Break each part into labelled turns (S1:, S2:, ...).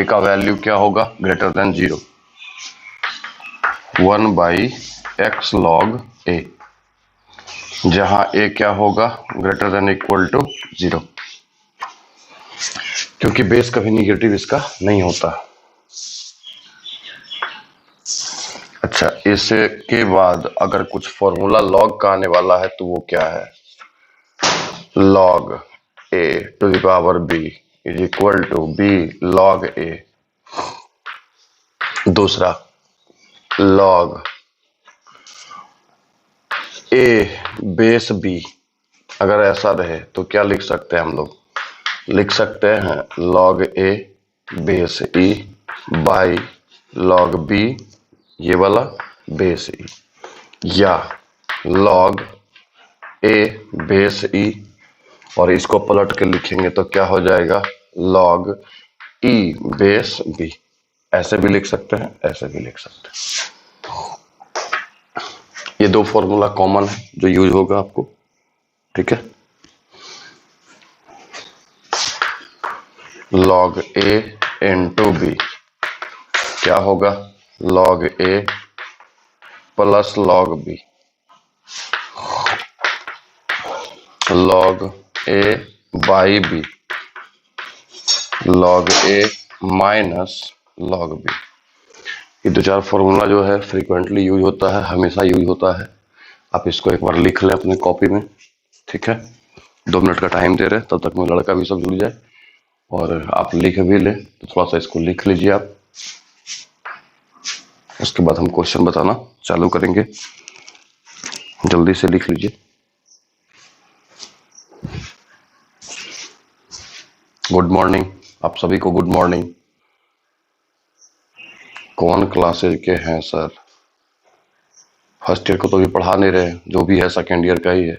S1: ए का वैल्यू क्या होगा, greater than 0, 1/x log a, जहां a क्या होगा, ग्रेटर देन इक्वल टू 0, क्योंकि बेस कभी निगेटिव इसका नहीं होता। अच्छा, इसे के बाद अगर कुछ फॉर्मूला लॉग का आने वाला है तो वो क्या है, log a to the power b is equal to b log a। दूसरा log a बेस b, अगर ऐसा रहे तो क्या लिख सकते हैं हम लोग, लिख सकते हैं log a base e by log b, ये वाला बेस e, या log a बेस e और इसको पलट के लिखेंगे तो क्या हो जाएगा, log e बेस b। ऐसे भी लिख सकते हैं, ऐसे भी लिख सकते हैं। ये दो फॉर्मूला कॉमन है जो यूज होगा आपको, ठीक है। log a इंटू b क्या होगा, log a plus log b, log a by b, log a minus log b। ये दो चार फॉर्मूला जो है फ्रीक्वेंटली यूज होता है, हमेशा यूज होता है। आप इसको एक बार लिख लें अपने कॉपी में, ठीक है। 2 मिनट का टाइम दे रहे, तब तक में लड़का भी सब जुड़ जाए और आप लिख भी लें, तो थोड़ा सा इसको लिख लीजिए आप। उसके बाद हम क्वेश्चन बताना चालू करेंगे, जल्दी से लिख लीजिए। गुड मॉर्निंग, आप सभी को गुड मॉर्निंग। कौन क्लासेज के हैं सर, फर्स्ट ईयर को तो भी पढ़ा नहीं रहे, जो भी है सेकेंड ईयर का ही है।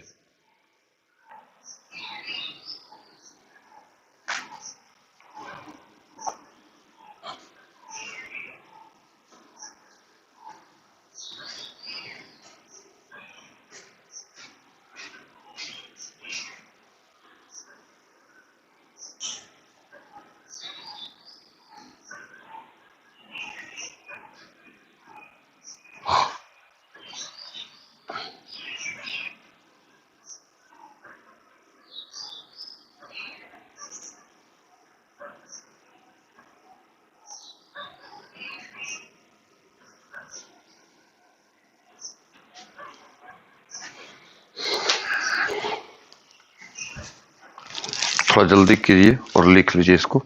S1: थोड़ा जल्दी कीजिए और लिख लीजिए इसको।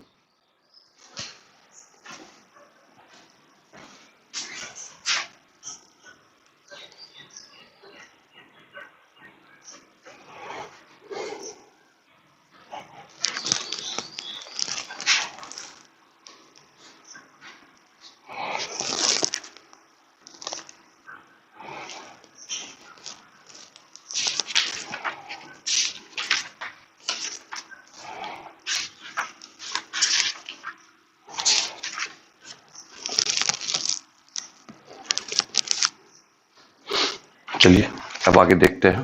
S1: चलिए अब आगे देखते हैं।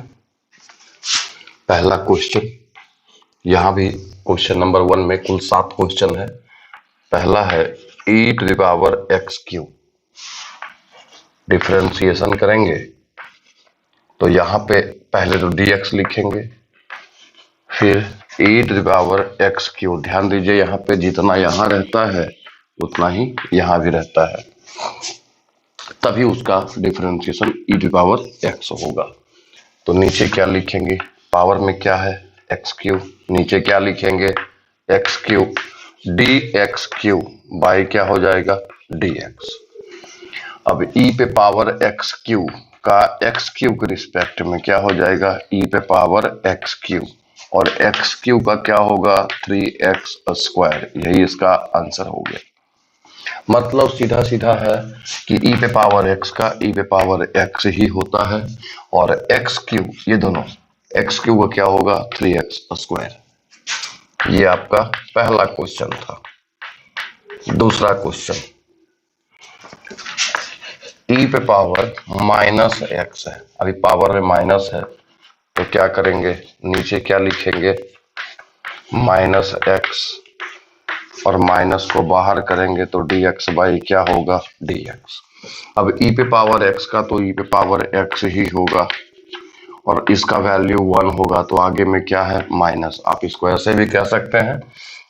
S1: पहला क्वेश्चन, यहां भी क्वेश्चन नंबर 1 में कुल 7 क्वेश्चन है। पहला है e to the power x cube, differentiation करेंगे तो यहां पे पहले तो dx लिखेंगे, फिर e to the power x cube. ध्यान दीजिए यहाँ पे जितना यहाँ रहता है उतना ही यहाँ भी रहता है, तभी उसका differentiation e to the power x होगा। तो नीचे क्या लिखेंगे, पावर में क्या है x क्यूब, नीचे क्या लिखेंगे x cube, dx cube by क्या हो जाएगा dx। अब e पे पावर x क्यूब का x क्यूब के रिस्पेक्ट में क्या हो जाएगा e पे पावर x क्यूब, और x क्यूब का क्या होगा 3x स्क्वायर। यही इसका आंसर हो गया। मतलब सीधा सीधा है कि e पे पावर x का e पे पावर x ही होता है, और x क्यूब, ये दोनों x क्यूब का क्या होगा 3x स्क्वायर। ये आपका पहला क्वेश्चन था। दूसरा क्वेश्चन, e पे पावर माइनस x है, अभी पावर में माइनस है तो क्या करेंगे, नीचे क्या लिखेंगे माइनस x और माइनस को बाहर करेंगे तो dx बाई क्या होगा, dx। अब e पे पावर x का तो e पे पावर x ही होगा और इसका वैल्यू 1 होगा, तो आगे में क्या है, माइनस। आप इसको ऐसे भी कह सकते हैं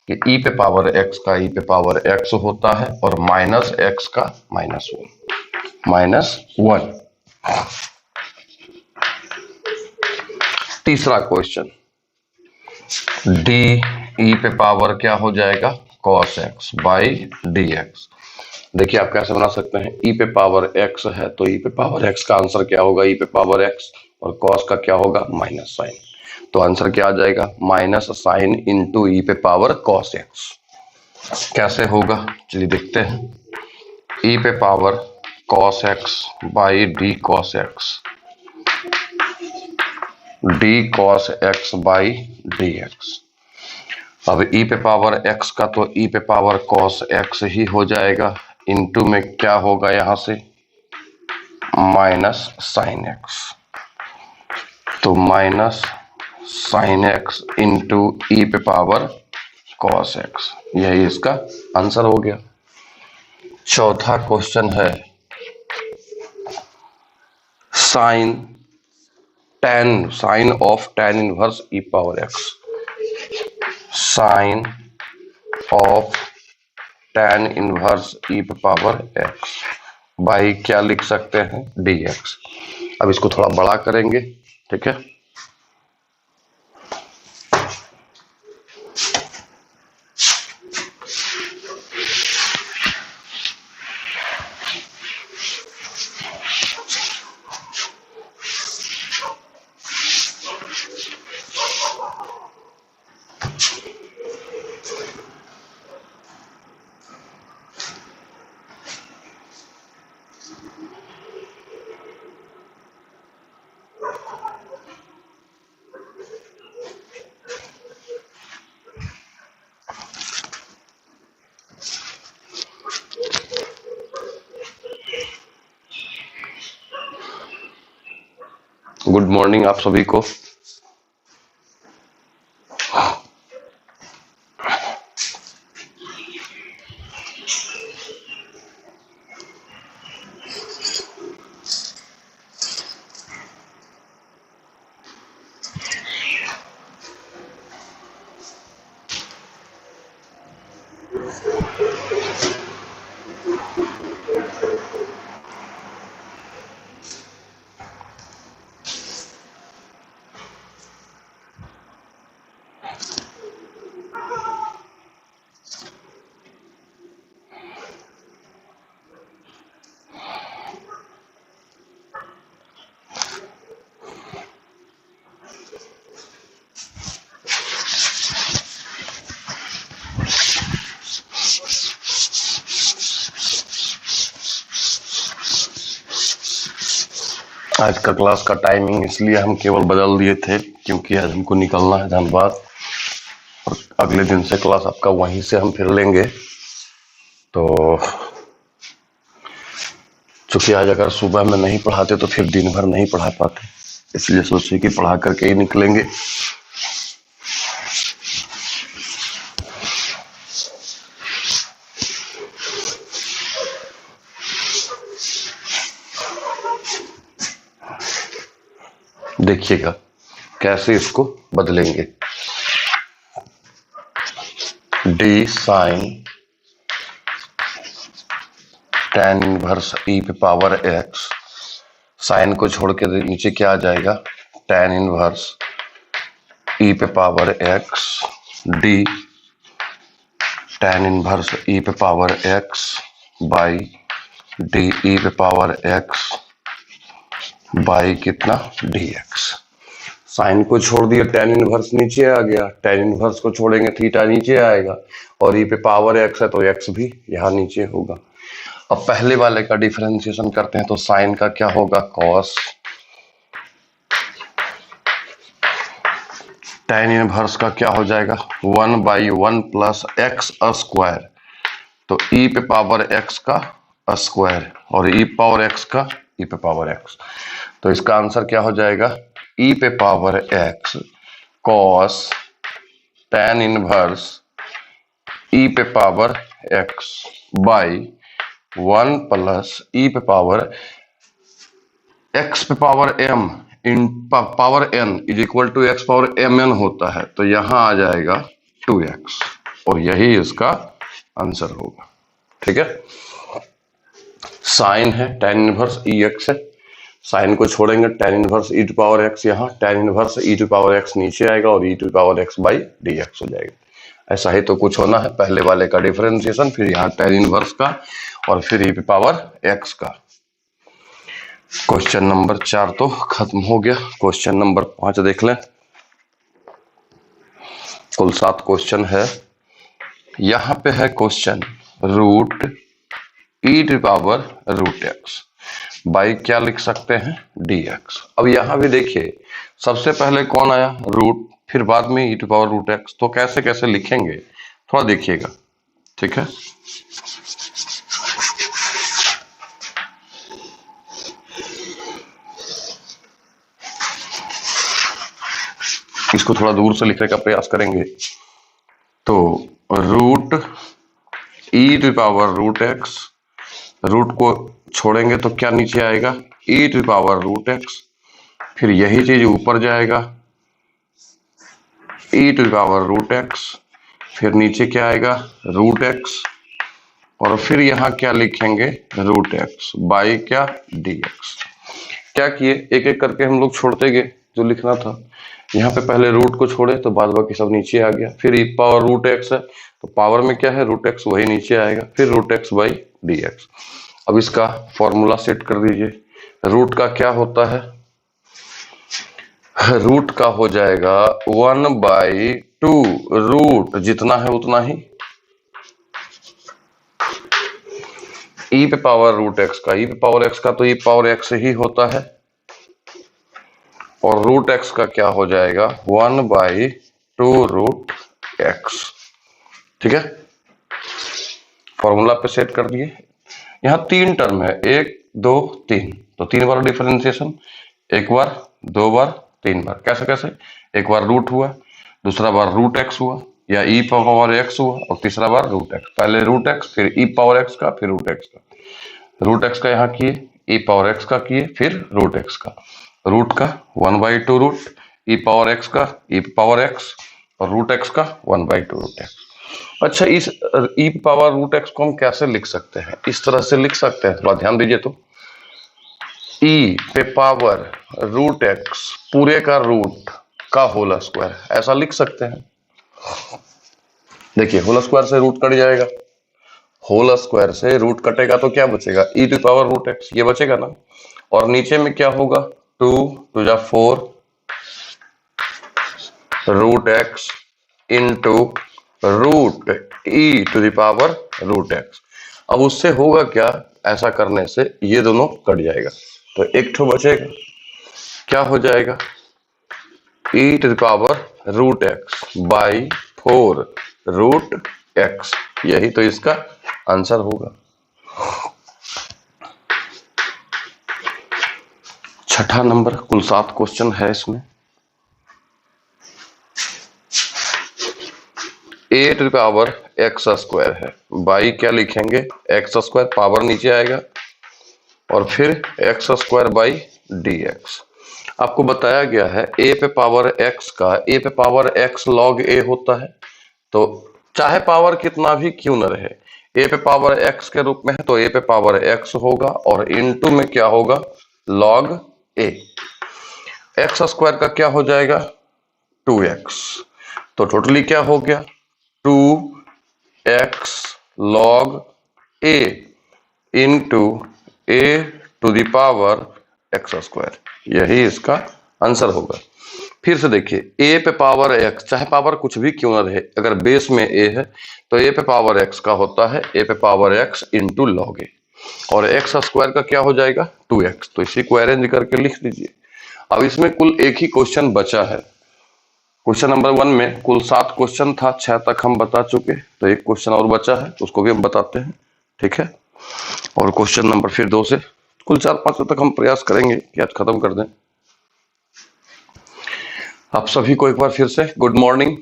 S1: कि e पे पावर x का e पे पावर x होता है और माइनस x का -1। तीसरा क्वेश्चन, d e पे पावर क्या हो जाएगा, cos x बाई dx। देखिए आप कैसे बना सकते हैं, e पे पावर x है तो e पे पावर x का आंसर क्या होगा, e पे पावर x, और cos का क्या होगा, माइनस साइन। तो आंसर क्या आ जाएगा, माइनस साइन इंटू e पे पावर cos x। कैसे होगा, चलिए देखते हैं। e पे power cos x by d cos x, d cos x by dx। अब e पे पावर x का तो e पे पावर cos x ही हो जाएगा, इंटू में क्या होगा यहां से, माइनस साइन x। तो minus sine x into e पे पावर cos x, यही इसका आंसर हो गया। चौथा क्वेश्चन है, sine of tan inverse e power x, sine of tan inverse e पे पावर x बाई क्या लिख सकते हैं, dx। अब इसको थोड़ा बड़ा करेंगे, ठीक है। गुड मॉर्निंग आप सभी को। आज का क्लास का टाइमिंग इसलिए हम केवल बदल दिए थे क्योंकि आज हमको निकलना है धनबाद और अगले दिन से क्लास आपका वहीं से हम फिर लेंगे। तो चूंकि आज अगर सुबह में नहीं पढ़ाते तो फिर दिन भर नहीं पढ़ा पाते, इसलिए सोचिए कि पढ़ा करके ही निकलेंगे। देखिएगा कैसे इसको बदलेंगे, D sine tan inverse e पे पावर x, साइन को छोड़ के नीचे क्या आ जाएगा, tan इनवर्स e पे power x, d tan inverse e पे power x by D e पे पावर x बाई कितना, dx। साइन को छोड़ दिया, tan इनवर्स नीचे आ गया, tan इनवर्स को छोड़ेंगे थीटा नीचे आएगा और e पे पावर x है तो x भी यहाँ नीचे होगा। अब पहले वाले का डिफरेंशिएशन करते हैं तो साइन का क्या होगा, cos tan इनवर्स का क्या हो जाएगा, 1/1 प्लस x स्क्वायर, तो e पे पावर x का स्क्वायर और e पावर x का e पे पावर x। तो इसका आंसर क्या हो जाएगा, e पे power x cos tan inverse E पे power x by 1 plus E पे पावर एक्स पे power M in power N is equal to X power M N होता है, तो यहां आ जाएगा 2x और यही इसका आंसर होगा। ठीक है, साइन है tan इनवर्स ई एक्स है, साइन को छोड़ेंगे tan inverse e to power x, यहाँ tan inverse e to power x नीचे आएगा और e to power x by d x हो जाएगा। ऐसा ही तो कुछ होना है, पहले वाले का डिफरेंशिएशन, फिर यहाँ tan इनवर्स का और फिर ई पे पावर एक्स का। क्वेश्चन नंबर 4 तो खत्म हो गया। क्वेश्चन नंबर 5 देख लें। कुल 7 क्वेश्चन है। यहां पे है question root E to power root x by क्या लिख सकते हैं dx। अब यहां भी देखिए, सबसे पहले कौन आया रूट, फिर बाद में ई टू पावर रूट एक्स, तो कैसे कैसे लिखेंगे थोड़ा देखिएगा। ठीक है, इसको थोड़ा दूर से लिखने का प्रयास करेंगे। तो root E to power root x, root को छोड़ेंगे तो क्या नीचे आएगा e to power root x, फिर यही चीज ऊपर जाएगा e to power root x, फिर नीचे क्या आएगा रूट एक्स और फिर यहाँ क्या लिखेंगे रूट एक्स बाई क्या डी एक्स। क्या किए, एक एक करके हम लोग छोड़ते गए जो लिखना था। यहाँ पे पहले रूट को छोड़े तो बाद बाकी सब नीचे आ गया, फिर ई पावर रूट एक्स है तो पावर में क्या है रूट एक्स, वही नीचे आएगा, फिर root x by d x. अब इसका फॉर्मूला सेट कर दीजिए। रूट का क्या होता है, रूट का हो जाएगा 1/2, रूट जितना है उतना ही ई पे पावर रूट एक्स का, ई पे पावर एक्स का तो ई पावर एक्स ही होता है, और रूट एक्स का क्या हो जाएगा 1/2 रूट एक्स। ठीक है, फॉर्मूला पे सेट कर दिए। यहाँ 3 टर्म है, 1 2 3, तो 3 बार डिफरेंशिएशन, एक बार 2 बार 3 बार। कैसे कैसे, एक बार रूट हुआ, दूसरा बार रूट एक्स हुआ या ई पावर एक्स हुआ और तीसरा बार रूट एक्स। पहले रूट एक्स, फिर ई पावर एक्स का, फिर रूट एक्स का। रूट एक्स का यहाँ किए, ई पावर एक्स का किए, फिर रूट एक्स का। रूट का 1/2 रूट, ई पावर एक्स का ई पावर एक्स और रूट एक्स का 1/2 रूट एक्स। अच्छा, इस ई पावर रूट एक्स को हम कैसे लिख सकते हैं, इस तरह से लिख सकते हैं, थोड़ा ध्यान दीजिए। तो ई पे पावर रूट एक्स पूरे का रूट का होल स्क्वायर, ऐसा लिख सकते हैं। देखिए, होल स्क्वायर से रूट कट जाएगा, होल स्क्वायर से रूट कटेगा तो क्या बचेगा ई टू पावर रूट एक्स, ये बचेगा ना। और नीचे में क्या होगा 2 2 4 root x into root E to the power root x. अब उससे होगा क्या, ऐसा करने से ये दोनों कट जाएगा तो एक ठो बचेगा, क्या हो जाएगा e to the power root x by 4 root x. यही तो इसका आंसर होगा। छठा नंबर, कुल 7 क्वेश्चन है इसमें। A to the power x square है, बाई क्या लिखेंगे एक्स स्क्वायर, पावर नीचे आएगा और फिर x square by d x. आपको बताया गया है ए पे पावर एक्स का, ए पे पावर एक्स लॉग ए होता है, तो चाहे पावर कितना भी क्यों न रहे, ए पे पावर एक्स के रूप में है तो ए पे पावर एक्स होगा और इनटू में क्या होगा लॉग ए। एक्स स्क्वायर का क्या हो जाएगा 2x, तो टोटली क्या हो गया 2x log a into a to the power x square, यही इसका आंसर होगा। फिर से देखिए, ए पे पावर एक्स, चाहे पावर कुछ भी क्यों ना रहे, अगर बेस में ए है तो ए पे पावर एक्स का होता है ए पे पावर एक्स इंटू लॉग ए, और एक्स स्क्वायर का क्या हो जाएगा 2x, तो इसी को अरेंज करके लिख दीजिए। अब इसमें कुल एक ही क्वेश्चन बचा है। क्वेश्चन नंबर 1 में कुल 7 क्वेश्चन था, 6 तक हम बता चुके, तो एक क्वेश्चन और बचा है, उसको भी हम बताते हैं। ठीक है, और क्वेश्चन नंबर फिर 2 से कुल 4-5 तक हम प्रयास करेंगे कि आज खत्म कर दें। आप सभी को एक बार फिर से गुड मॉर्निंग।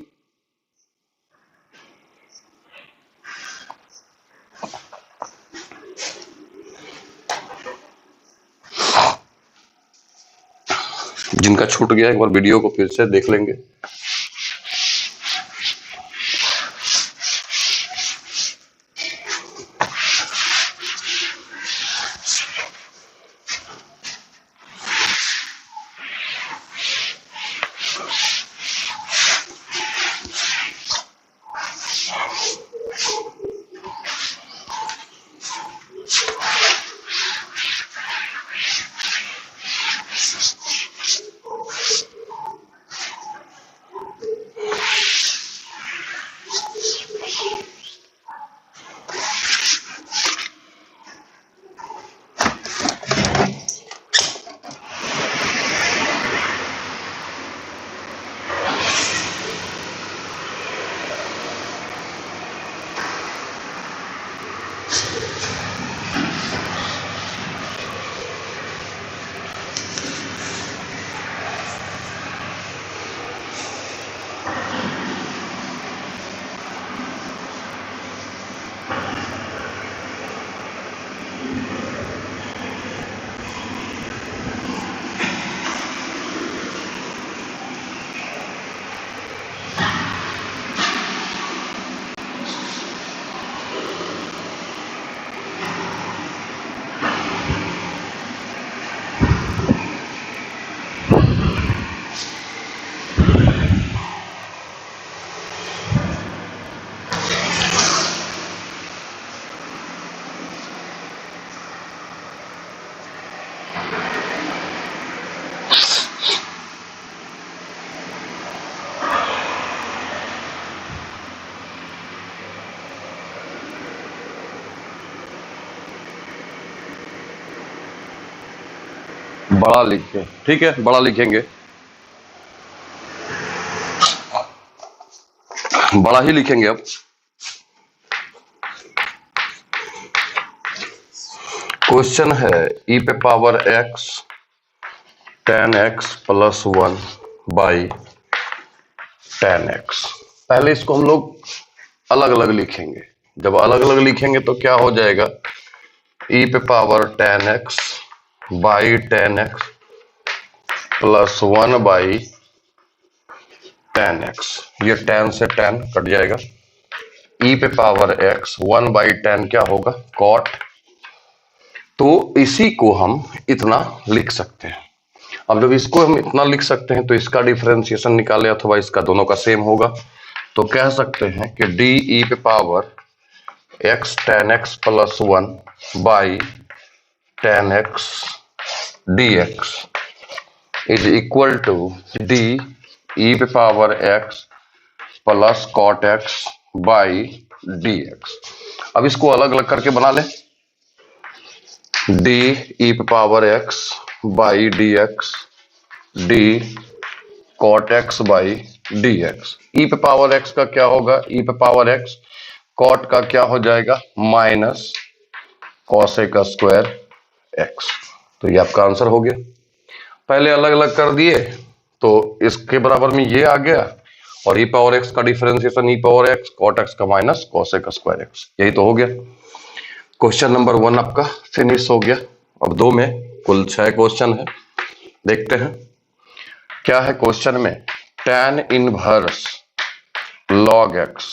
S1: जिनका छूट गया एक बार वीडियो को फिर से देख लेंगे। बड़ा लिखे, ठीक है, बड़ा लिखेंगे, बड़ा ही लिखेंगे। अब क्वेश्चन है e पे power x tan x plus 1 by tan x। पहले इसको हम लोग अलग अलग लिखेंगे। जब अलग अलग लिखेंगे तो क्या हो जाएगा, e पे power tan x by tan x plus 1 by tan x। ये tan से tan कट जाएगा। e पे पावर x 1 बाई tan क्या होगा, cot। तो इसी को हम इतना लिख सकते हैं। अब जब इसको हम इतना लिख सकते हैं तो इसका डिफरेंशिएशन निकाले अथवा इसका दोनों का सेम होगा। तो कह सकते हैं कि डी ई पे power x tan x plus 1 by tan x dx is equal to d e पे power x plus cot x by dx। अब इसको अलग अलग करके बना ले। डी ई पे power x by dx D cot x by dx। e पे पावर x का क्या होगा, e पे पावर x cot का क्या हो जाएगा, माइनस cosec स्क्वायर x। तो ये आपका आंसर हो गया। पहले अलग अलग कर दिए तो इसके बराबर में ये आ गया और e पावर x का differentiation e power x cot x का माइनस cosec स्क्वायर x, यही तो हो गया। क्वेश्चन नंबर 1 आपका फिनिश हो गया। अब 2 में कुल 6 क्वेश्चन है, देखते हैं क्या है क्वेश्चन में। tan इनवर्स log x,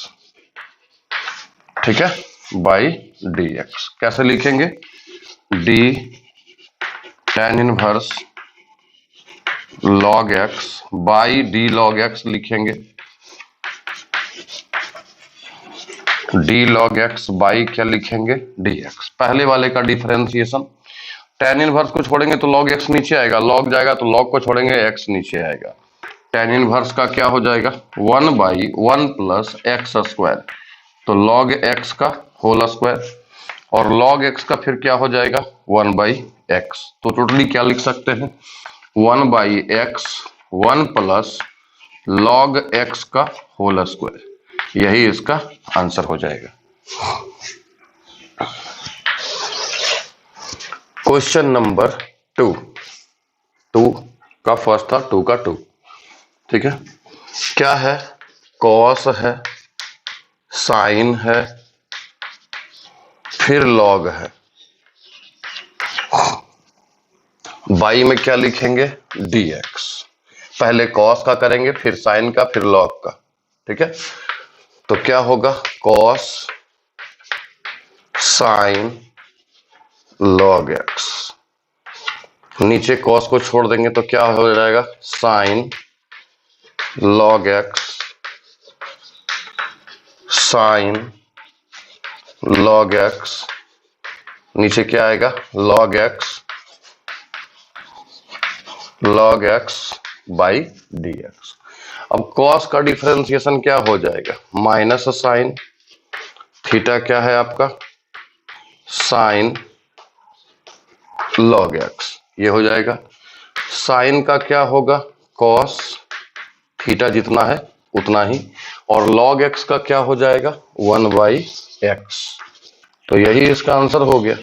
S1: ठीक है, बाई dx कैसे लिखेंगे, d tan inverse log x by d log x लिखेंगे। d log x बाई क्या लिखेंगे, dx। पहले वाले का डिफरेंशिएशन, tan इनवर्स को छोड़ेंगे तो log x नीचे आएगा, log जाएगा तो log को छोड़ेंगे x नीचे आएगा। tan इनवर्स का क्या हो जाएगा, 1 बाई 1 प्लस एक्स स्क्वायर, तो log x का होल स्क्वायर, और log x का फिर क्या हो जाएगा, 1 बाई एक्स। तो टोटली क्या लिख सकते हैं, 1 by x 1 plus log x का होल स्क्वायर, यही इसका आंसर हो जाएगा। क्वेश्चन नंबर 2, 2 का फर्स्ट था, 2 का 2, ठीक है। क्या है, कॉस है, साइन है, फिर लॉग है। बाई में क्या लिखेंगे, dx। पहले cos का करेंगे, फिर sin का, फिर log का, ठीक है। तो क्या होगा, cos sin log x, नीचे cos को छोड़ देंगे तो क्या हो जाएगा, sin log x, sin log x, नीचे क्या आएगा, log x बाई dx। अब cos का डिफरेंशिएशन क्या हो जाएगा, माइनस साइन थीटा, क्या है आपका साइन log x, ये हो जाएगा। साइन का क्या होगा, cos थीटा जितना है उतना ही, और log x का क्या हो जाएगा, 1/x। तो यही इसका आंसर हो गया।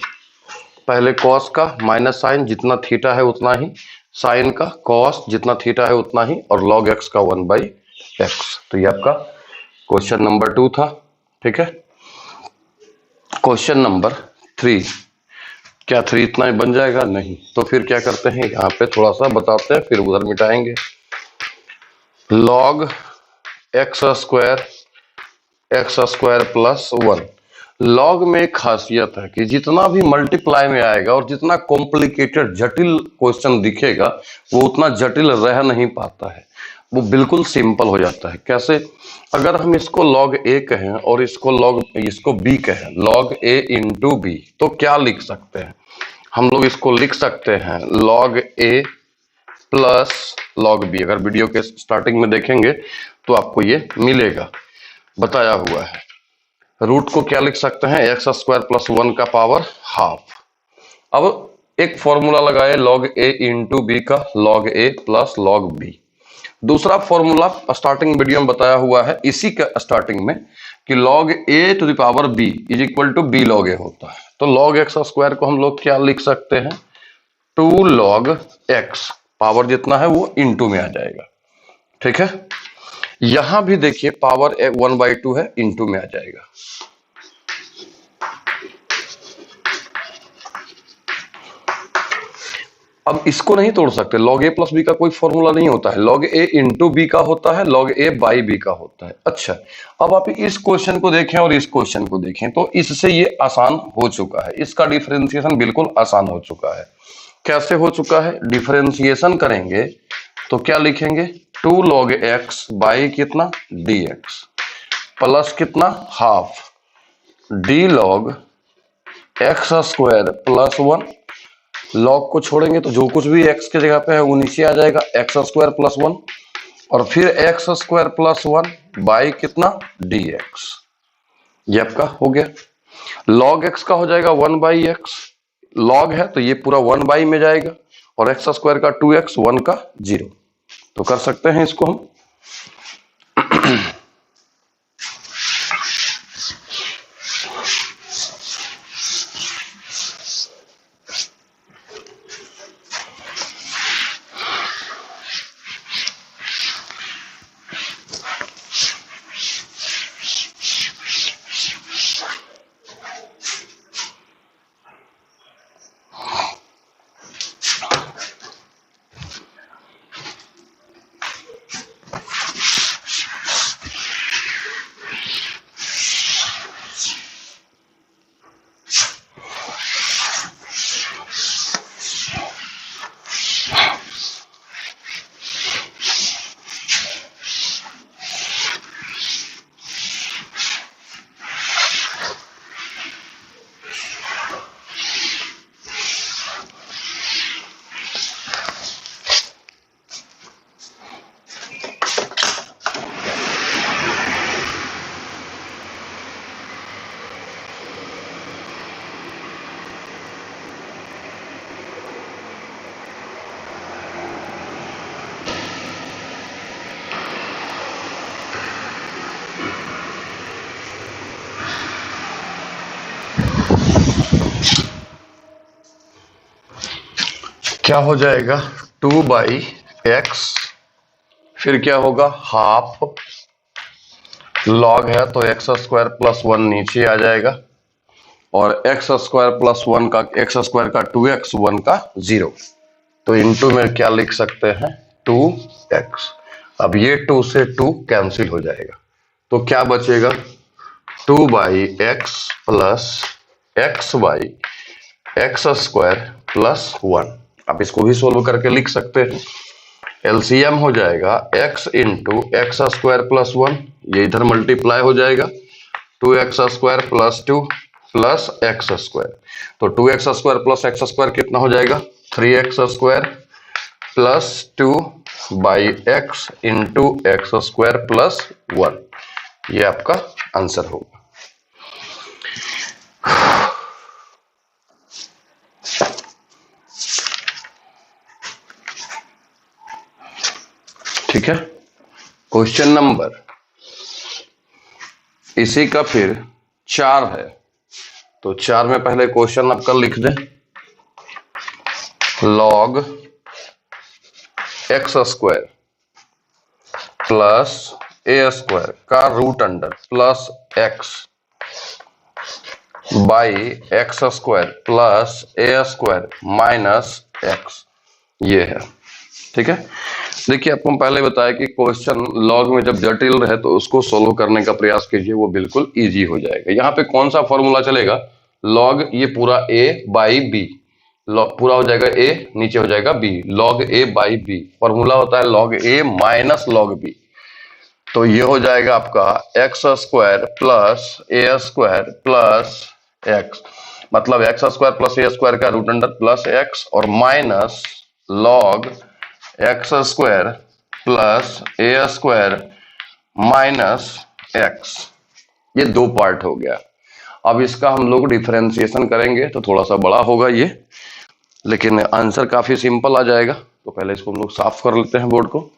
S1: पहले cos का माइनस साइन जितना थीटा है उतना ही, साइन का cos जितना थीटा है उतना ही, और log x का 1/x। तो ये आपका क्वेश्चन नंबर 2 था, ठीक है। क्वेश्चन नंबर 3, क्या 3 इतना ही बन जाएगा, नहीं। तो फिर क्या करते हैं, यहाँ पे थोड़ा सा बताते हैं, फिर उधर मिटाएंगे। log x square plus 1। Log में एक खासियत है कि जितना भी मल्टीप्लाई में आएगा और जितना कॉम्प्लिकेटेड जटिल क्वेश्चन दिखेगा वो उतना जटिल रह नहीं पाता है, वो बिल्कुल सिंपल हो जाता है। कैसे, अगर हम इसको log a कहें और इसको b कहें, log a इंटू b, तो क्या लिख सकते हैं हम लोग, इसको लिख सकते हैं log a plus log b। अगर वीडियो के स्टार्टिंग में देखेंगे तो आपको ये मिलेगा, बताया हुआ है। रूट को क्या लिख सकते हैं, एक्स स्क्वायर प्लस 1 का पावर हाफ। अब एक फॉर्मूला लगाए log a इंटू बी का, log a plus log b। दूसरा फॉर्मूला स्टार्टिंग वीडियो में बताया हुआ है इसी का स्टार्टिंग में, कि log a to the power b is equal to b log a होता है। तो log x स्क्वायर को हम लोग क्या लिख सकते हैं, 2 log x, पावर जितना है वो इंटू में आ जाएगा, ठीक है। यहां भी देखिए पावर 1/2 है, इंटू में आ जाएगा। अब इसको नहीं तोड़ सकते, log a प्लस बी का कोई फॉर्मूला नहीं होता है, log a इंटू बी का होता है, log a बाई बी का होता है। अच्छा, अब आप इस क्वेश्चन को देखें और इस क्वेश्चन को देखें तो इससे ये आसान हो चुका है, इसका डिफरेंशिएशन बिल्कुल आसान हो चुका है। कैसे हो चुका है, डिफरेंशिएशन करेंगे तो क्या लिखेंगे, 2 log x बाई कितना dx प्लस कितना half d log x square plus 1। Log को छोड़ेंगे तो जो कुछ भी x के जगह पे है वो नीचे आ जाएगा, एक्स स्क्वायर प्लस 1, और फिर एक्स स्क्वायर प्लस 1 बाई कितना dx। ये आपका हो गया। log x का हो जाएगा 1/x, log है तो ये पूरा 1 में जाएगा, और एक्स स्क्वायर का 2x, 1 का 0। तो कर सकते हैं इसको हम। क्या हो जाएगा, 2/x, फिर क्या होगा हाफ, लॉग है तो एक्स स्क्वायर प्लस 1 नीचे आ जाएगा, और एक्स स्क्वायर प्लस 1 का, एक्स स्क्वायर का 2x, 1 का 0। तो इंटू में क्या लिख सकते हैं 2x। अब ये 2 से 2 कैंसिल हो जाएगा, तो क्या बचेगा 2/x प्लस x/x² प्लस 1। आप इसको भी सोल्व करके लिख सकते हैं। एलसीएम हो जाएगा x इंटू x² प्लस 1, ये इधर मल्टीप्लाई हो जाएगा 2x² प्लस 2 प्लस x²। तो 2x² प्लस x² कितना हो जाएगा 3x² plus 2/x into x² plus 1। ये आपका आंसर होगा। ठीक है, क्वेश्चन नंबर इसी का फिर 4 है। तो 4 में पहले क्वेश्चन आपका लिख दें, log x² प्लस a² का root under plus x by x² plus a² minus x, ये है। ठीक है, देखिए आपको हम पहले बताया कि क्वेश्चन लॉग में जब जटिल रहे तो उसको सोल्व करने का प्रयास कीजिए, वो बिल्कुल इजी हो जाएगा। यहाँ पे कौन सा फॉर्मूला चलेगा, लॉग ये पूरा a बाई बी, पूरा हो जाएगा a, नीचे हो जाएगा b, log a by b. Formula होता है log a minus log b। तो ये हो जाएगा आपका x² plus a² plus x, मतलब x² प्लस a² का रूट अंडर प्लस x और minus log x² plus a² minus x। ये दो पार्ट हो गया। अब इसका हम लोग डिफरेंशिएशन करेंगे तो थोड़ा सा बड़ा होगा ये, लेकिन आंसर काफी सिंपल आ जाएगा। तो पहले इसको हम लोग साफ कर लेते हैं बोर्ड को।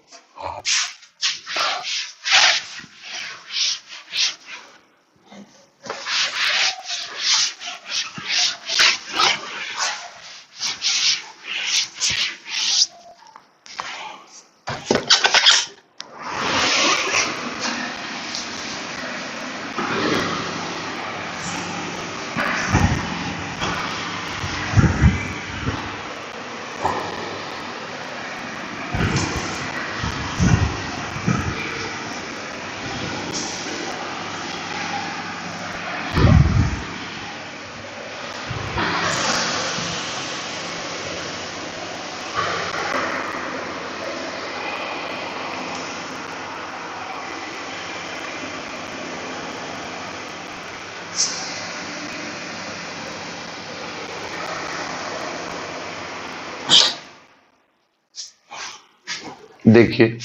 S1: देखिए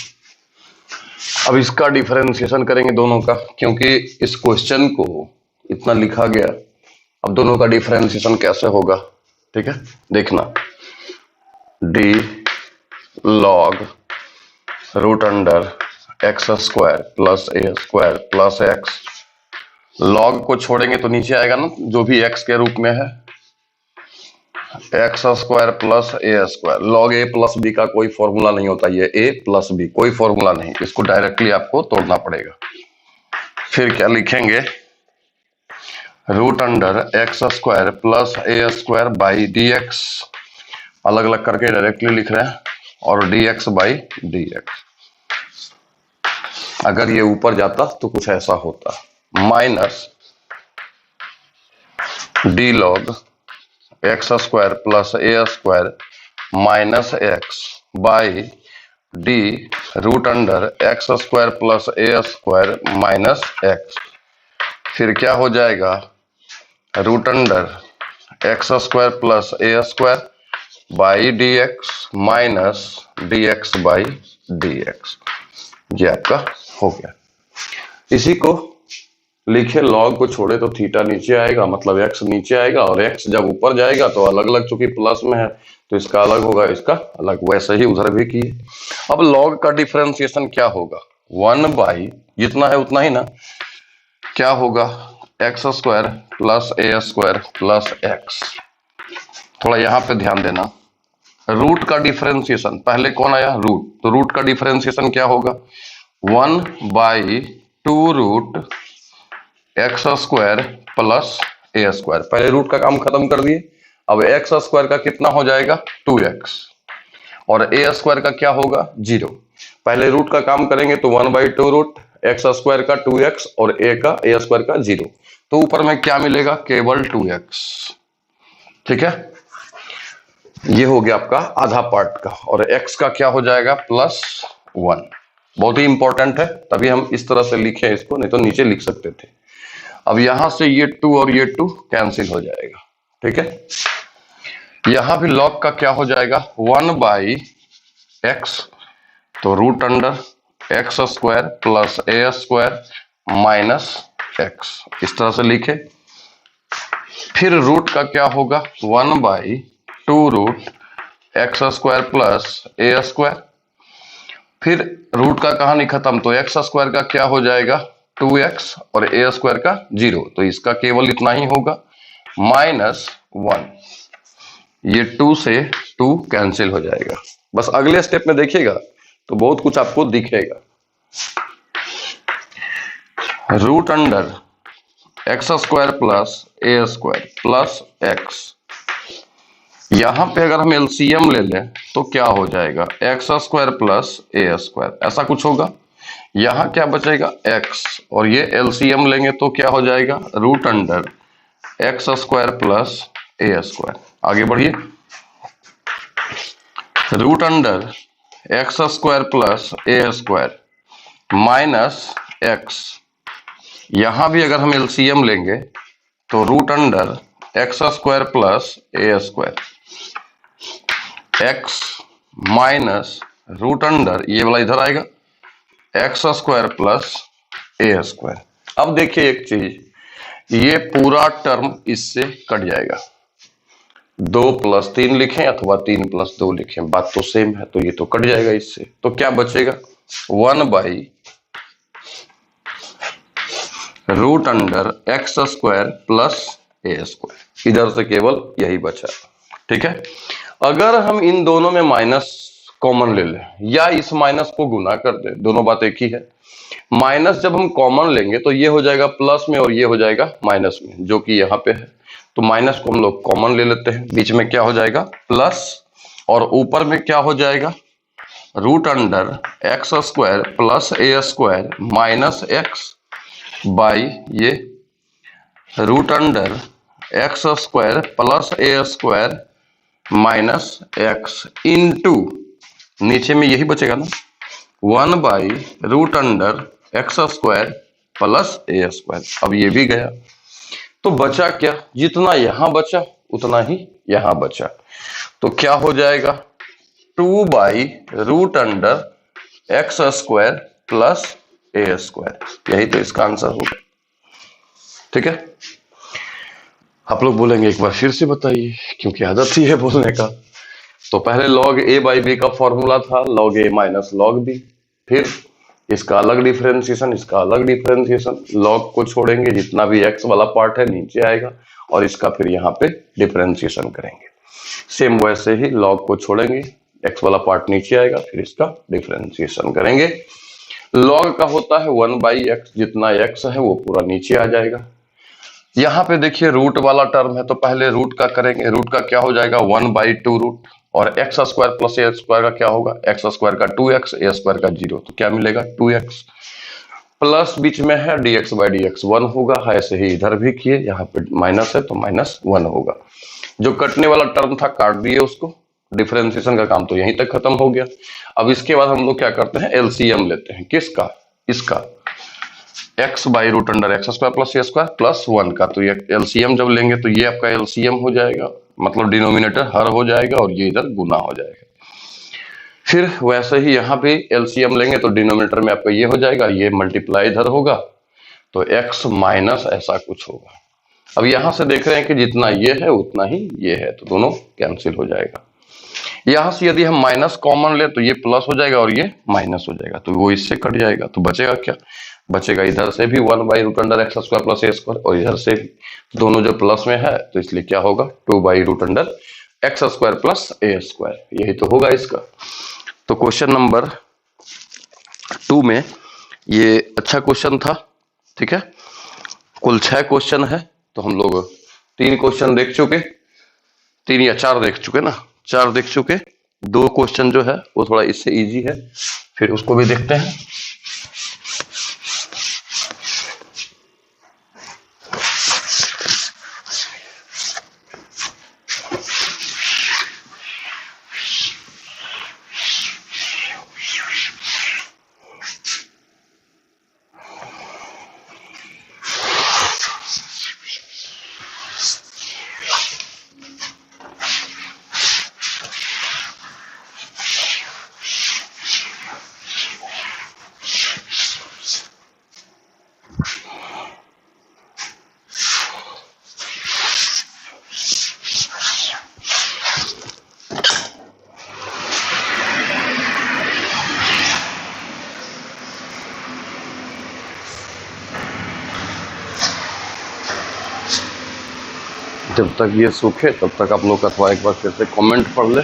S1: अब इसका डिफरेंशिएशन करेंगे दोनों का, क्योंकि इस क्वेश्चन को इतना लिखा गया। अब दोनों का डिफरेंशिएशन कैसे होगा, ठीक है, देखना। D log root under x² plus a² plus x, log को छोड़ेंगे तो नीचे आएगा ना, जो भी x के रूप में है, x² plus a²। log a plus b का कोई फॉर्मूला नहीं होता, ये a प्लस b कोई फॉर्मूला नहीं, इसको डायरेक्टली आपको तोड़ना पड़ेगा। फिर क्या लिखेंगे, root under x² plus a² by dx, अलग अलग करके डायरेक्टली लिख रहे हैं, और dx बाई dx। अगर ये ऊपर जाता तो कुछ ऐसा होता, minus d log x² plus a² minus x by d root under x² plus a² minus x। फिर क्या हो जाएगा, root under x² plus a² by dx minus dx by dx। ये आपका हो गया। इसी को लिखे, लॉग को छोड़े तो थीटा नीचे आएगा, मतलब x नीचे आएगा, और x जब ऊपर जाएगा तो अलग अलग, चूंकि प्लस में है तो इसका अलग होगा, इसका अलग, वैसे ही उधर भी किए। अब लॉग का डिफरेंशिएशन क्या होगा, 1 बाई जितना है उतना ही ना, क्या होगा x² plus a² plus x। थोड़ा यहाँ पे ध्यान देना, रूट का डिफरेंशिएशन पहले कौन आया, रूट, तो रूट का डिफरेंशिएशन क्या होगा, 1 by 2 root x² plus a²। पहले रूट का काम खत्म कर दिए। अब x² का कितना हो जाएगा 2x, और ए स्क्वायर का क्या होगा 0। पहले रूट का काम करेंगे तो 1/2 रूट एक्स स्क्वायर का 2x और ए स्क्वायर का 0। तो ऊपर में क्या मिलेगा केवल 2x। ठीक है, ये हो गया आपका आधा पार्ट का। और x का क्या हो जाएगा +1। बहुत ही इंपॉर्टेंट है, तभी हम इस तरह से लिखे इसको, नहीं तो नीचे लिख सकते थे। अब यहां से ये 2 और ये 2 कैंसिल हो जाएगा। ठीक है, यहां भी log का क्या हो जाएगा 1/x, तो root under x square plus a square minus x, इस तरह से लिखे। फिर रूट का क्या होगा 1/2 root x square plus a square. फिर रूट का कहानी खत्म, तो एक्स स्क्वायर का क्या हो जाएगा 2x और ए स्क्वायर का 0, तो इसका केवल इतना ही होगा -1। ये 2 से 2 कैंसिल हो जाएगा। बस अगले स्टेप में देखिएगा तो बहुत कुछ आपको दिखेगा। Root under x square plus a square plus x, यहां पे अगर हम एलसीएम ले लें तो क्या हो जाएगा x square plus a square, ऐसा कुछ होगा। यहां क्या बचेगा x, और ये एलसीएम लेंगे तो क्या हो जाएगा root under x square plus a square. आगे बढ़िए, root under x square plus a square minus x, यहां भी अगर हम एलसीएम लेंगे तो root under x square plus a square, x minus root under ये वाला इधर आएगा x square plus a square. अब देखिए एक चीज, ये पूरा टर्म इससे कट जाएगा। 2 + 3 लिखें अथवा 3 + 2 लिखें, बात तो सेम है, तो ये तो कट जाएगा इससे। तो क्या बचेगा 1/√x² प्लस ए स्क्वायर, इधर से केवल यही बचा। ठीक है, अगर हम इन दोनों में माइनस कॉमन ले लें या इस माइनस को गुना कर दें, दोनों बात एक ही है। माइनस जब हम कॉमन लेंगे तो ये हो जाएगा प्लस में और ये हो जाएगा माइनस में, जो कि यहाँ पे है। तो माइनस को हम लोग कॉमन ले लेते हैं, बीच में क्या हो जाएगा प्लस, और ऊपर में क्या हो जाएगा root under x square plus a square minus x by ये root under x square plus a square minus x into, नीचे में यही बचेगा ना 1/√x² प्लस ए स्क्वायर। अब ये भी गया, तो बचा क्या, जितना यहां बचा उतना ही यहां बचा। तो क्या हो जाएगा 2/√x² प्लस ए स्क्वायर, यही तो इसका आंसर होगा। ठीक है, आप लोग बोलेंगे एक बार फिर से बताइए, क्योंकि आदत ही है बोलने का। तो पहले log a/b का फॉर्मूला था log a minus log b, फिर इसका अलग डिफरेंशिएशन, इसका अलग डिफरेंशिएशन। log को छोड़ेंगे, जितना भी x वाला पार्ट है नीचे आएगा, और इसका फिर यहाँ पे डिफरेंशिएशन करेंगे। सेम वैसे ही log को छोड़ेंगे, x वाला पार्ट नीचे आएगा, फिर इसका डिफरेंशिएशन करेंगे। log का होता है 1/x, जितना x है वो पूरा नीचे आ जाएगा। यहाँ पे देखिए रूट वाला टर्म है, तो पहले रूट का करेंगे। रूट का क्या हो जाएगा 1/2 रूट, और x square plus a square का क्या होगा एक्स स्क्वायर का 2x, ए स्क्वायर का 0, तो क्या मिलेगा 2x, प्लस बीच में है dx/dx 1 होगा। ऐसे ही इधर भी किए, यहाँ पे माइनस है तो -1 होगा। जो कटने वाला टर्म था काट दिए उसको, डिफरेंशिएशन का काम तो यहीं तक खत्म हो गया। अब इसके बाद हम लोग क्या करते हैं एलसीएम लेते हैं, किसका, इसका x/√x² plus a square plus 1 का। तो ये एलसीएम जब लेंगे तो ये आपका एलसीएम हो जाएगा, मतलब डिनोमिनेटर हर हो जाएगा और ये इधर गुना हो जाएगा। फिर वैसे ही यहाँ पे एलसीएम लेंगे तो डिनोमिनेटर में आपका ये हो जाएगा, ये मल्टीप्लाई इधर होगा, तो x माइनस ऐसा कुछ होगा। अब यहां से देख रहे हैं कि जितना ये है उतना ही ये है, तो दोनों कैंसिल हो जाएगा। यहां से यदि हम माइनस कॉमन ले तो ये प्लस हो जाएगा और ये माइनस हो जाएगा, तो वो इससे कट जाएगा। तो बचेगा क्या, बचेगा इधर से भी 1/√x² प्लस ए स्क्वायर, और इधर से भी, दोनों जो प्लस में है तो इसलिए क्या होगा 2/√x² प्लस ए स्क्वायर, यही तो होगा इसका। तो क्वेश्चन नंबर 2 में ये अच्छा क्वेश्चन था। ठीक है, कुल 6 क्वेश्चन है, तो हम लोग 3 क्वेश्चन देख चुके, 3 या 4 देख चुके ना, 4 देख चुके, दो क्वेश्चन जो है वो थोड़ा इससे इजी है, फिर उसको भी देखते हैं। जब तक ये सूखे तब तक आप लोग अथवा एक बार फिर से कमेंट पढ़ ले।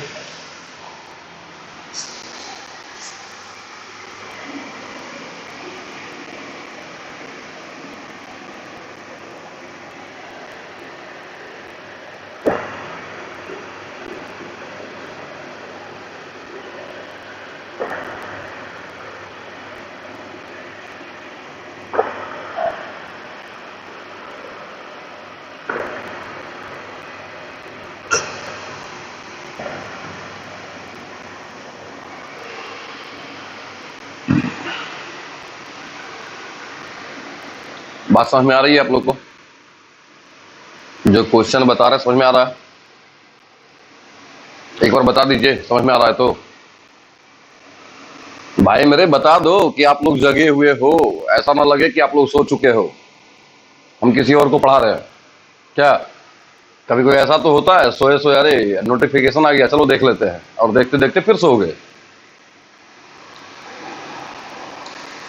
S1: बात समझ में आ रही है आप लोग को? जो क्वेश्चन बता रहे हैं समझ में आ रहा है? एक बार बता दीजिए समझ में आ रहा है तो। भाई मेरे बता दो कि आप लोग जगे हुए हो, ऐसा ना लगे कि आप लोग सो चुके हो, हम किसी और को पढ़ा रहे हैं क्या। कभी कोई ऐसा तो होता है सोए सोए अरे नोटिफिकेशन आ गया चलो देख लेते हैं, और देखते देखते फिर सो गए।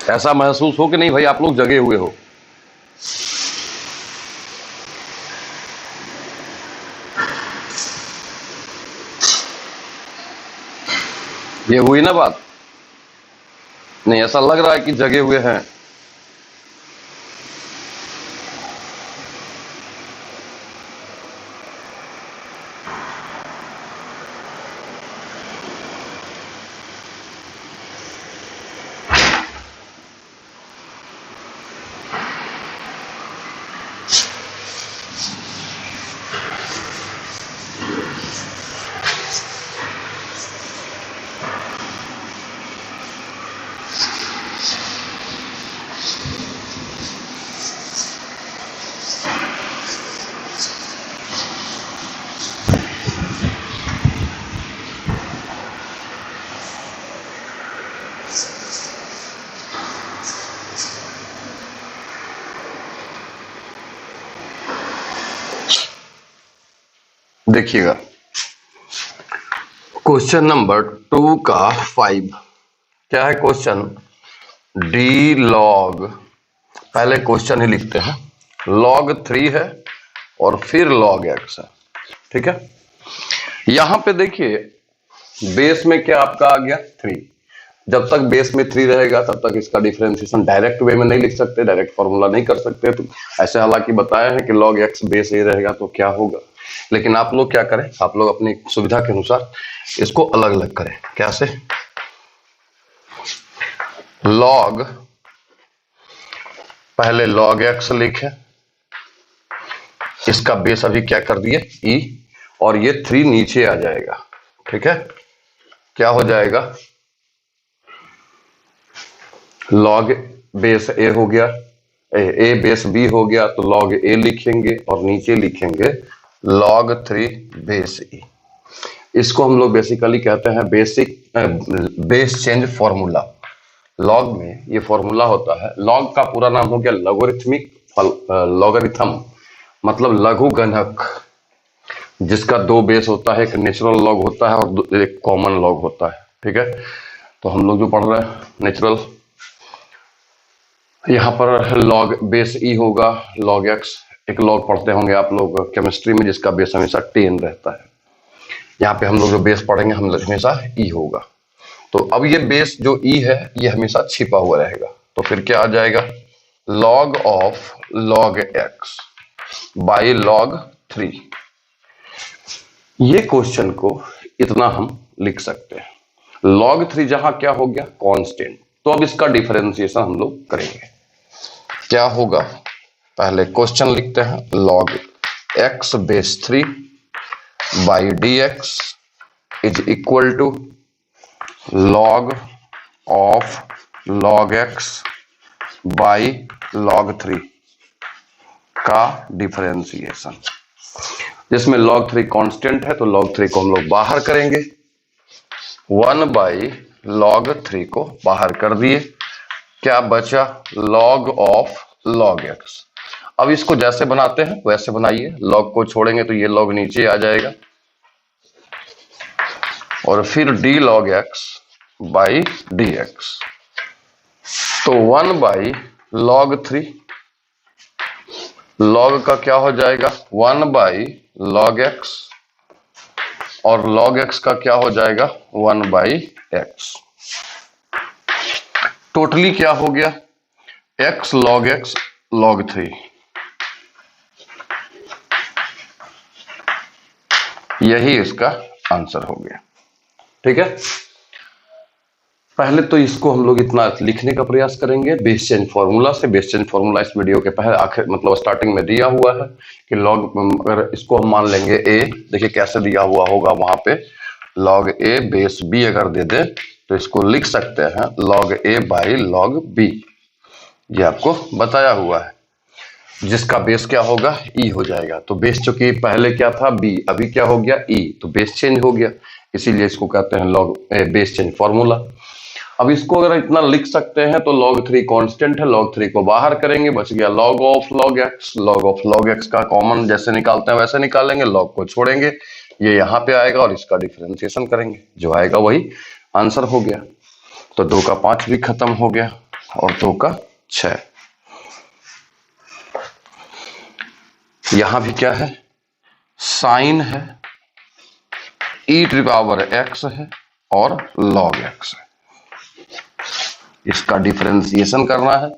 S1: ऐसा महसूस हो कि नहीं भाई आप लोग जगे हुए हो। ये हुई ना बात? नहीं, ऐसा लग रहा है कि जगे हुए हैं। देखिएगा क्वेश्चन नंबर 2 का 5 क्या है क्वेश्चन? डी लॉग, पहले क्वेश्चन ही लिखते हैं, log 3 है और फिर log x है, ठीक है। यहां पे देखिए बेस में क्या आपका आ गया 3। जब तक बेस में 3 रहेगा तब तक इसका डिफरेंशिएशन डायरेक्ट वे में नहीं लिख सकते, डायरेक्ट फॉर्मूला नहीं कर सकते। तो ऐसे हालांकि बताया है कि log x बेस ए रहेगा तो क्या होगा, लेकिन आप लोग क्या करें, आप लोग अपनी सुविधा के अनुसार इसको अलग अलग करें। कैसे? log, पहले log x लिखे, इसका बेस अभी क्या कर दिए e, और ये 3 नीचे आ जाएगा, ठीक है। क्या हो जाएगा? log बेस a हो गया, a बेस b हो गया, तो log a लिखेंगे और नीचे लिखेंगे log 3 बेस e। इसको हम लोग बेसिकली कहते हैं बेस चेंज फॉर्मूला। लॉग में ये फॉर्मूला होता है। लॉग का पूरा नाम हो गया लॉगरिथमिक लॉगरिथम, मतलब लघु गणक, जिसका 2 बेस होता है, एक नेचुरल लॉग होता है और एक कॉमन लॉग होता है, ठीक है। तो हम लोग जो पढ़ रहे हैं नेचुरल, यहाँ पर लॉग बेस ई होगा, लॉग एक्स, एक लॉग पढ़ते होंगे आप लोग केमिस्ट्री में जिसका बेस हमेशा 10 रहता है। यहाँ पे हम लोग जो बेस पढ़ेंगे हम हमेशा ई होगा। तो अब ये बेस जो ई है ये हमेशा छिपा हुआ रहेगा, तो फिर क्या आ जाएगा? log of log x by log 3। ये क्वेश्चन को इतना हम लिख सकते हैं। log 3 जहां क्या हो गया, कांस्टेंट, तो अब इसका डिफरेंशिएशन हम लोग करेंगे। क्या होगा, पहले क्वेश्चन लिखते हैं, log x base 3 by d x is equal to log of log x by log 3 का डिफरेंशिएशन, जिसमें log 3 कांस्टेंट है तो log 3 को हम लोग बाहर करेंगे, 1 बाई log 3 को बाहर कर दिए, क्या बचा, log ऑफ log x। अब इसको जैसे बनाते हैं वैसे बनाइए, log को छोड़ेंगे तो ये log नीचे आ जाएगा, और फिर d log x by d x, तो 1 बाई log 3, log का क्या हो जाएगा 1 बाई log x, और log x का क्या हो जाएगा 1 बाई x। टोटली क्या हो गया, x log 3, यही इसका आंसर हो गया। ठीक है, पहले तो इसको हम लोग इतना लिखने का प्रयास करेंगे बेस चेंज फॉर्मूला से। बेस चेंज फॉर्मूला इस वीडियो के पहले आखिर मतलब स्टार्टिंग में दिया हुआ है कि log, अगर इसको हम मान लेंगे a, देखिए कैसे दिया हुआ होगा वहां पे, log a बेस b अगर दे दे तो इसको लिख सकते हैं log a by log b, ये आपको बताया हुआ है, जिसका बेस क्या होगा e हो जाएगा। तो बेस चूंकि पहले क्या था b, अभी क्या हो गया e, तो बेस चेंज हो गया, इसीलिए इसको कहते हैं log बेस चेंज फॉर्मूला। अब इसको अगर इतना लिख सकते हैं तो log 3 कांस्टेंट है, log 3 को बाहर करेंगे, बच गया log of log x। log of log x का कॉमन जैसे निकालते हैं वैसे निकालेंगे, log को छोड़ेंगे, ये यहाँ पे आएगा और इसका डिफरेंशिएशन करेंगे, जो आएगा वही आंसर हो गया। तो 2 का 5 भी खत्म हो गया और 2 का 6। यहां भी क्या है, साइन है, e टू पावर x है और log x है, इसका डिफरेंशिएशन करना है।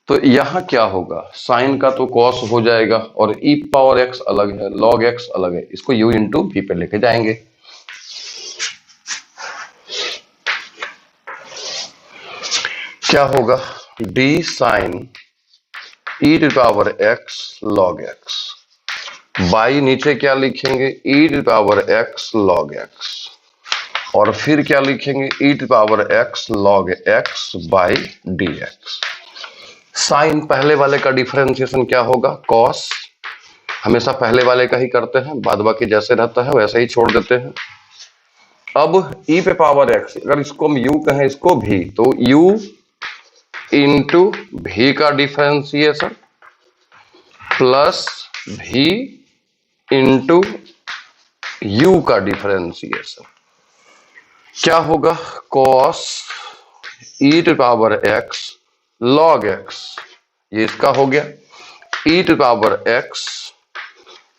S1: तो यहां क्या होगा, साइन का तो कॉस हो जाएगा और e पावर x अलग है, log x अलग है, इसको u इंटू v पे लेके जाएंगे। क्या होगा, d sine e to power x log x by नीचे क्या लिखेंगे e to power x log x, और फिर क्या लिखेंगे e to power x log x by d x. Sine पहले वाले का डिफरेंशिएशन क्या होगा, कॉस, हमेशा पहले वाले का ही करते हैं, बाद बाकी जैसे रहता है वैसे ही छोड़ देते हैं। अब e पे पावर x, अगर इसको हम u कहें इसको v, तो u इंटू v का differentiation plus v into u का डिफरेंशिएशन, क्या होगा, cos e to power x log x, ये इसका हो गया, e to power x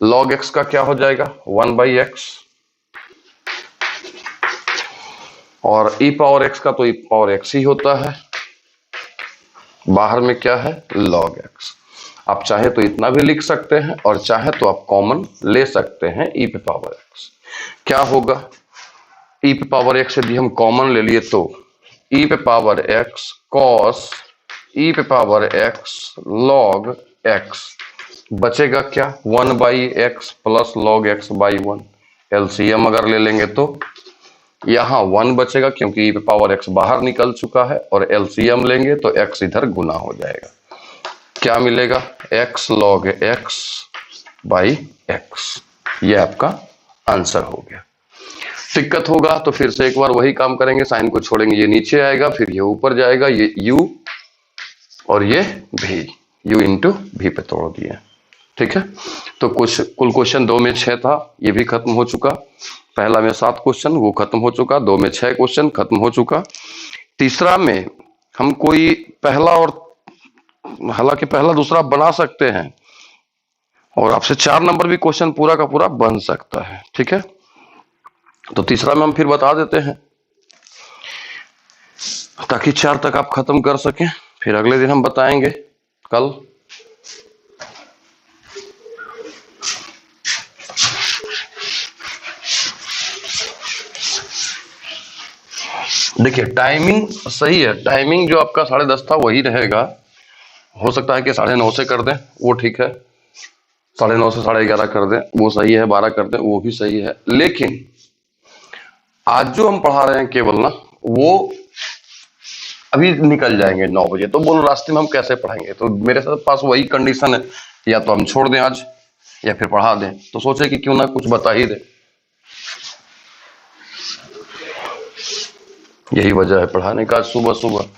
S1: log x का क्या हो जाएगा 1 बाई x, और e पावर x का तो e पावर x ही होता है, बाहर में क्या है log x। आप चाहे तो इतना भी लिख सकते हैं और चाहे तो आप कॉमन ले सकते हैं e पे पावर x। क्या होगा, e पे पावर x यदि हम कॉमन ले लिए तो e पे पावर x cos e पे पावर x log x, बचेगा क्या 1 by x plus log x by 1, LCM अगर ले लेंगे तो यहाँ 1 बचेगा क्योंकि e पे पावर x बाहर निकल चुका है, और एलसीएम लेंगे तो x इधर गुना हो जाएगा, क्या मिलेगा x log x by x, ये आपका आंसर हो गया। दिक्कत होगा तो फिर से एक बार वही काम करेंगे, साइन को छोड़ेंगे, ये नीचे आएगा, फिर ये ऊपर जाएगा, ये u और ये v, u इंटू v पे तोड़ दिए। ठीक है, तो कुल क्वेश्चन 2 में 6 था, ये भी खत्म हो चुका। पहला में 7 क्वेश्चन वो खत्म हो चुका, 2 में 6 क्वेश्चन खत्म हो चुका। तीसरा में हम कोई पहला, और हालांकि पहला दूसरा बना सकते हैं, और आपसे 4 नंबर भी क्वेश्चन पूरा का पूरा बन सकता है। ठीक है, तो तीसरा में हम फिर बता देते हैं ताकि 4 तक आप खत्म कर सकें, फिर अगले दिन हम बताएंगे कल। देखिए टाइमिंग सही है, टाइमिंग जो आपका 10:30 था वही रहेगा। हो सकता है कि 9:30 से कर दें, वो ठीक है, 9:30 से 11:30 कर दें वो सही है, 12 कर दें वो भी सही है। लेकिन आज जो हम पढ़ा रहे हैं केवल ना, वो अभी निकल जाएंगे 9 बजे, तो बोलो रास्ते में हम कैसे पढ़ाएंगे? तो मेरे साथ पास वही कंडीशन है, या तो हम छोड़ दें आज या फिर पढ़ा दें। तो सोचे कि क्यों ना कुछ बता ही दे, यही वजह है पढ़ाने का सुबह सुबह।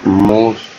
S1: मोस्ट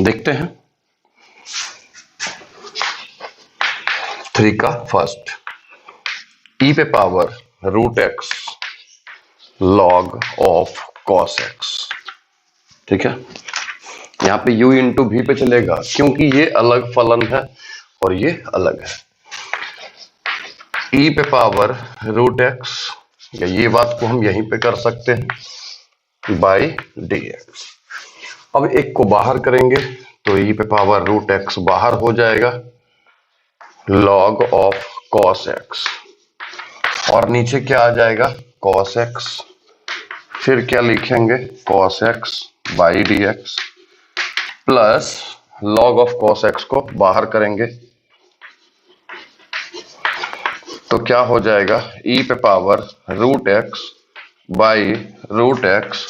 S1: देखते हैं 3 का फर्स्ट, e पे power √x log of cos x। ठीक है, यहाँ पे u इंटू भी पे चलेगा क्योंकि ये अलग फलन है और ये अलग है। e पे पावर √x, या ये बात को हम यहीं पे कर सकते हैं बाई dx। अब एक को बाहर करेंगे तो e पे पावर √x बाहर हो जाएगा log ऑफ cos x, और नीचे क्या आ जाएगा cos x, फिर क्या लिखेंगे cos x by dx plus log of cos x को बाहर करेंगे तो क्या हो जाएगा e पे पावर √x बाई √x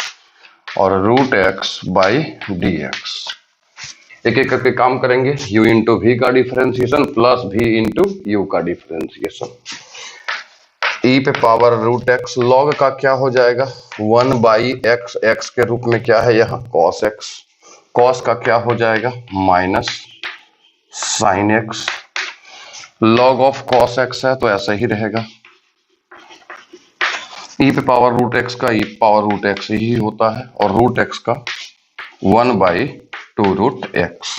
S1: और √x बाई dx। एक एक करके काम करेंगे, u इंटू वी का differentiation plus v into you का डिफरेंशिएशन। e पे पावर √x log का क्या हो जाएगा 1 बाई x, x के रूप में क्या है यहाँ cos x, cos का क्या हो जाएगा minus sin x, log of cos x है तो ऐसा ही रहेगा। e पे पावर √x का e पावर √x ही होता है और √x का 1 बाई 2√x।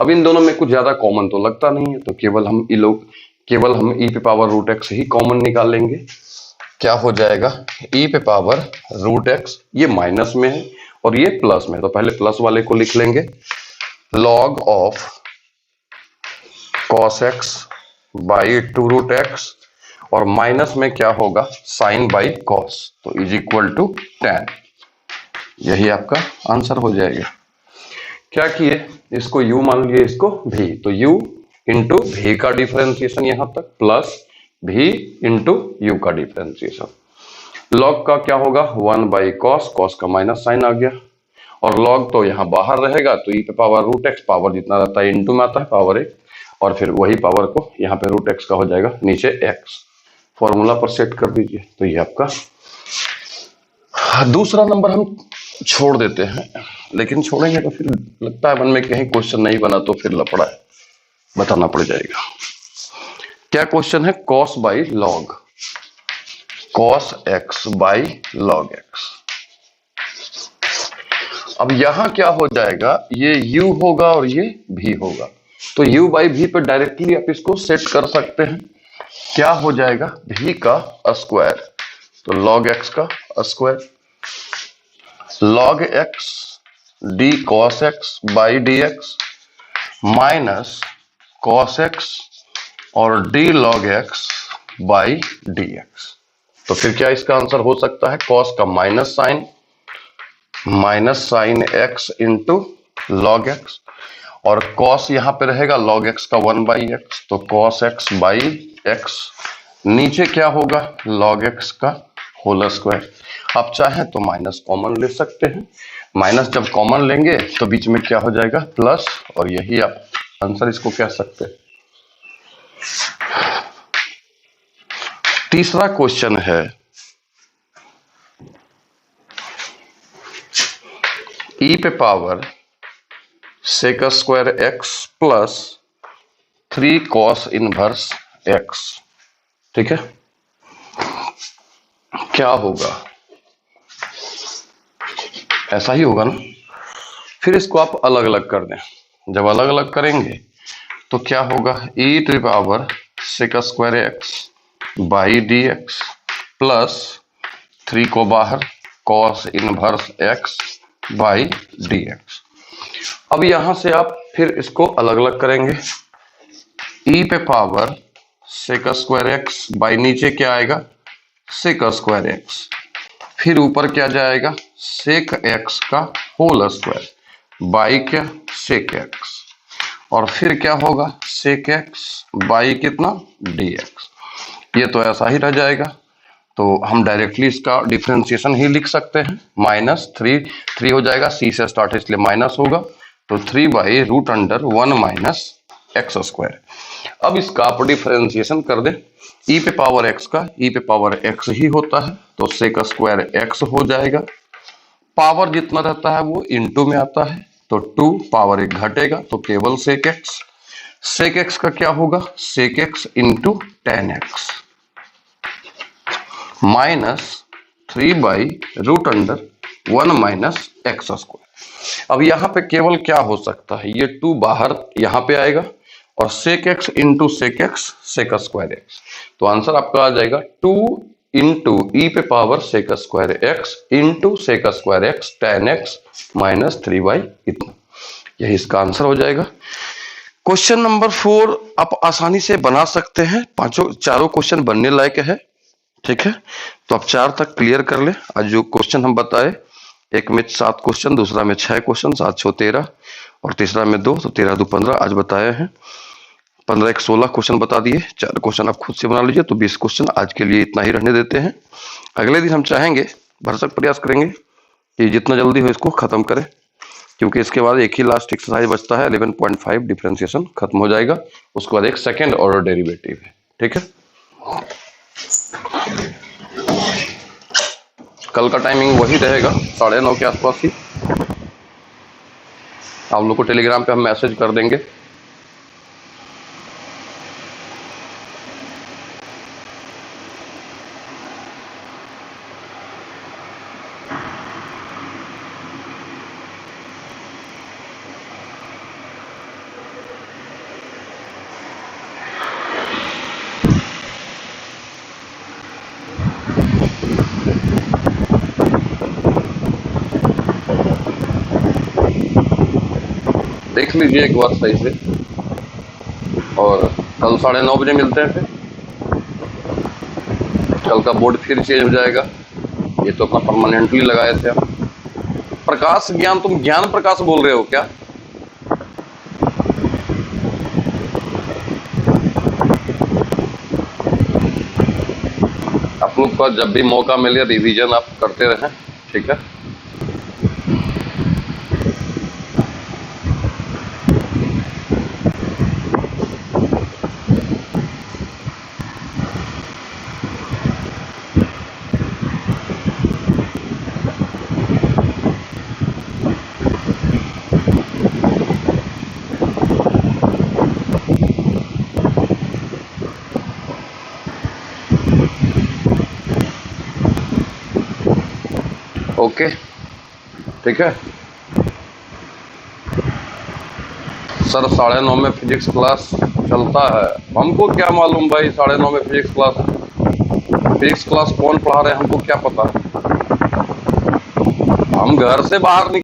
S1: अब इन दोनों में कुछ ज्यादा कॉमन तो लगता नहीं है, तो केवल हम e पे पावर √x ही कॉमन निकालेंगे। क्या हो जाएगा e पे पावर √x, ये माइनस में है और ये प्लस में है तो पहले प्लस वाले को लिख लेंगे log of cos x by 2√x और माइनस में क्या होगा साइन बाई cos, तो इज इक्वल टू tan। यही आपका आंसर हो जाएगा। क्या किए, इसको u मान लिए, इसको v, तो u इंटू v का डिफरेंशिएशन यहां तक प्लस v इंटू यू का डिफरेंशिएशन। log का क्या होगा 1 बाई cos, cos का माइनस साइन आ गया और log तो यहाँ बाहर रहेगा तो e पे पावर √x, पावर जितना रहता है इंटू में आता है पावर 1 और फिर वही पावर को यहाँ पे √x का हो जाएगा नीचे x, फॉर्मूला पर सेट कर दीजिए। तो ये आपका दूसरा नंबर हम छोड़ देते हैं, लेकिन छोड़ेंगे तो फिर लगता है मन में कहीं क्वेश्चन नहीं बना तो फिर लफड़ा है, बताना पड़ जाएगा। क्या क्वेश्चन है cos by log, cos x by log x। अब यहां क्या हो जाएगा, ये u होगा और ये v होगा, तो u बाई v पे डायरेक्टली आप इसको सेट कर सकते हैं। क्या हो जाएगा, v का स्क्वायर, तो log x का square, log x d cos x by d x minus cos x और d log x by d x. तो फिर क्या इसका आंसर हो सकता है, cos का minus sine x into log x, और cos यहां पे रहेगा log x का 1 बाई एक्स, तो cos x बाई एक्स, नीचे क्या होगा log x का होल स्क्वायर। आप चाहें तो माइनस कॉमन ले सकते हैं, माइनस जब कॉमन लेंगे तो बीच में क्या हो जाएगा प्लस, और यही आप आंसर इसको कह सकते हैं। तीसरा क्वेश्चन है, e पे power sec square x plus 3 cos inverse x, ठीक है, क्या होगा, ऐसा ही होगा ना। फिर इसको आप अलग अलग कर दें, जब अलग अलग करेंगे तो क्या होगा, e to the power sec square x by d x plus 3 को बाहर cos inverse x by d x. अब यहां से आप फिर इसको अलग अलग करेंगे, e पे power sec square x by नीचे क्या आएगा सेक स्क्वायर x, फिर ऊपर क्या जाएगा सेक x का होल स्क्वायर बाई क्या सेक x, और फिर क्या होगा सेक x बाई कितना dx। ये तो ऐसा ही रह जाएगा, तो हम डायरेक्टली इसका डिफरेंशिएशन ही लिख सकते हैं, माइनस 3 हो जाएगा, c से स्टार्ट है इसलिए माइनस होगा, तो 3 by root under 1 minus x square. अब इसका आप डिफरेंशिएशन कर दें, e पे पावर x का e पे पावर x ही होता है, तो सेक स्क्वायर x हो जाएगा, पावर जितना रहता है वो इनटू में आता है, तो 2 पावर 1 घटेगा तो केवल सेक x का क्या होगा sec x into tan x minus 3 by root under 1 minus x square. अब यहां पे केवल क्या हो सकता है, ये 2 बाहर यहां पे आएगा और sec x into sec x sec square x, तो आंसर आपका आ जाएगा 2 इंटू ई पे power sec square x into sec square x tan x minus 3 by इतना, यही इसका आंसर हो जाएगा। क्वेश्चन नंबर 4 आप आसानी से बना सकते हैं, चारों क्वेश्चन बनने लायक है, ठीक है, तो आप 4 तक क्लियर कर ले। आज जो क्वेश्चन हम बताए, एक में 7 क्वेश्चन, दूसरा में 6 क्वेश्चन, 7 6 13 और तीसरा में 2, तो 13 2 15 आज बताए हैं, 15 1 16 क्वेश्चन बता दिए। 4 क्वेश्चन आप खुद से बना लीजिए, तो 20 क्वेश्चन आज के लिए इतना ही रहने देते हैं। अगले दिन हम चाहेंगे, भरसक प्रयास करेंगे कि जितना जल्दी हो इसको खत्म करें, क्योंकि इसके बाद एक ही लास्ट एक्सरसाइज बचता है, 11.5 डिफरेंशिएशन खत्म हो जाएगा, उसके बाद एक सेकेंड ऑर्डर डेरिवेटिव है, ठीक है। कल का टाइमिंग वही रहेगा 9:30 के आसपास ही, आप लोग को टेलीग्राम पे हम मैसेज कर देंगे। देख लीजिए एक बार सही से, और कल 9:30 बजे मिलते हैं। फिर कल का बोर्ड फिर चेंज हो जाएगा, ये तो अपना परमानेंटली लगाए थे हम। प्रकाश ज्ञान, तुम ज्ञान प्रकाश बोल रहे हो क्या? आप लोग का जब भी मौका मिले रिवीजन आप करते रहें, ठीक है। ओके, ठीक है। सर 9:30 में फिजिक्स क्लास चलता है। हमको क्या मालूम भाई 9:30 में फिजिक्स क्लास कौन पढ़ा रहे हैं हमको क्या पता। हम घर से बाहर